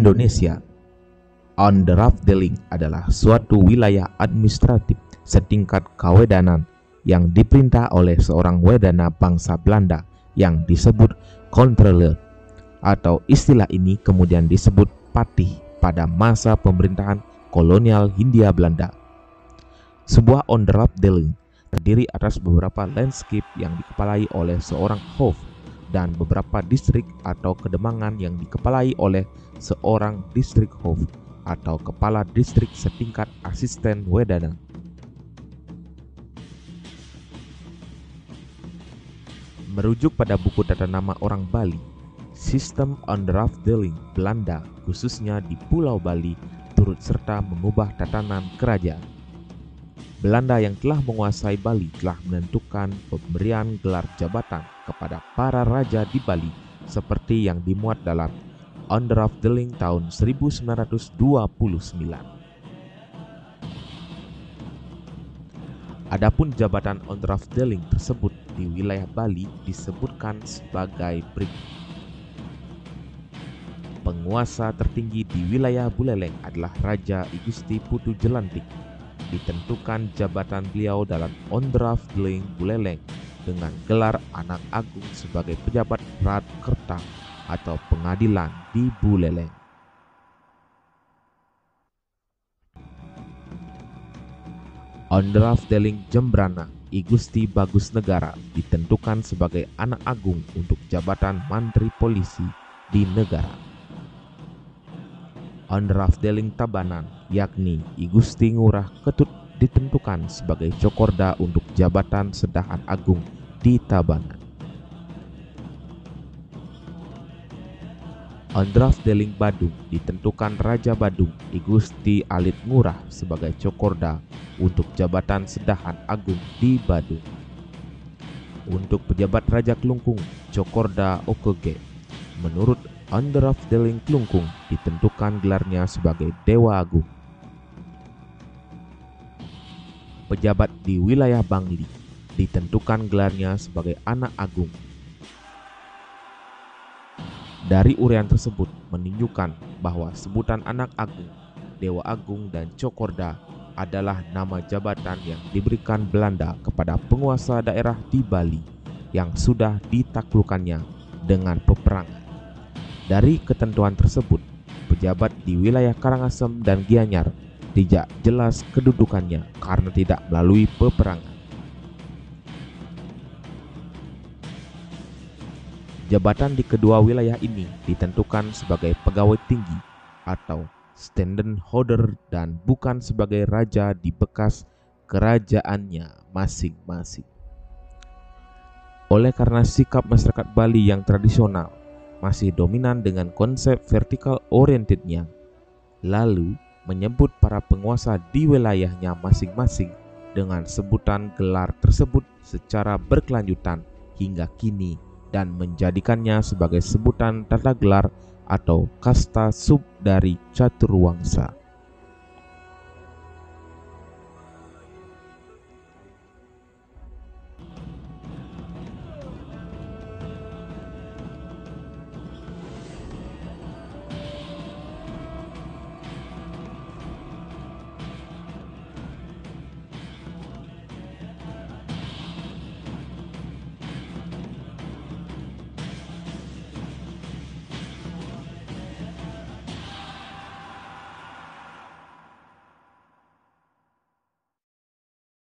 Indonesia, Onderafdeling adalah suatu wilayah administratif setingkat kewedanan yang diperintah oleh seorang wedana bangsa Belanda yang disebut controller, atau istilah ini kemudian disebut patih pada masa pemerintahan kolonial Hindia Belanda. Sebuah Onderafdeling terdiri atas beberapa landscape yang dikepalai oleh seorang hoofd dan beberapa distrik atau kedemangan yang dikepalai oleh seorang distrik hoofd atau kepala distrik setingkat asisten wedana. Merujuk pada buku tata nama orang Bali, sistem Onderafdeling Belanda khususnya di Pulau Bali turut serta mengubah tatanan kerajaan. Belanda yang telah menguasai Bali telah menentukan pemberian gelar jabatan kepada para raja di Bali seperti yang dimuat dalam Onderafdeling tahun 1929. Adapun jabatan Onderafdeling tersebut di wilayah Bali disebutkan sebagai berikut. Penguasa tertinggi di wilayah Buleleng adalah Raja I Gusti Putu Jelantik. Ditentukan jabatan beliau dalam Onderafdeling Buleleng dengan gelar anak agung sebagai pejabat Raad Kerta atau pengadilan di Buleleng. Onderafdeling Jembrana I Gusti Bagus Negara ditentukan sebagai anak agung untuk jabatan Mantri Polisi di negara. Onderafdeling Tabanan yakni I Gusti Ngurah Ketut ditentukan sebagai Cokorda untuk jabatan Sedahan Agung di Tabanan. Onderafdeling Badung ditentukan Raja Badung I Gusti Alit Ngurah sebagai Cokorda untuk jabatan Sedahan Agung di Badung. Untuk pejabat Raja Klungkung, Cokorda Okege, menurut Onderafdeling Klungkung ditentukan gelarnya sebagai Dewa Agung. Pejabat di wilayah Bangli ditentukan gelarnya sebagai Anak Agung. Dari uraian tersebut menunjukkan bahwa sebutan Anak Agung, Dewa Agung, dan Cokorda adalah nama jabatan yang diberikan Belanda kepada penguasa daerah di Bali yang sudah ditaklukkannya dengan peperangan. Dari ketentuan tersebut, pejabat di wilayah Karangasem dan Gianyar tidak jelas kedudukannya karena tidak melalui peperangan. Jabatan di kedua wilayah ini ditentukan sebagai pegawai tinggi atau Standenhouder dan bukan sebagai raja di bekas kerajaannya masing-masing. Oleh karena sikap masyarakat Bali yang tradisional masih dominan dengan konsep vertical orientednya, lalu menyebut para penguasa di wilayahnya masing-masing dengan sebutan gelar tersebut secara berkelanjutan hingga kini dan menjadikannya sebagai sebutan tata gelar atau kasta sub dari Caturwangsa.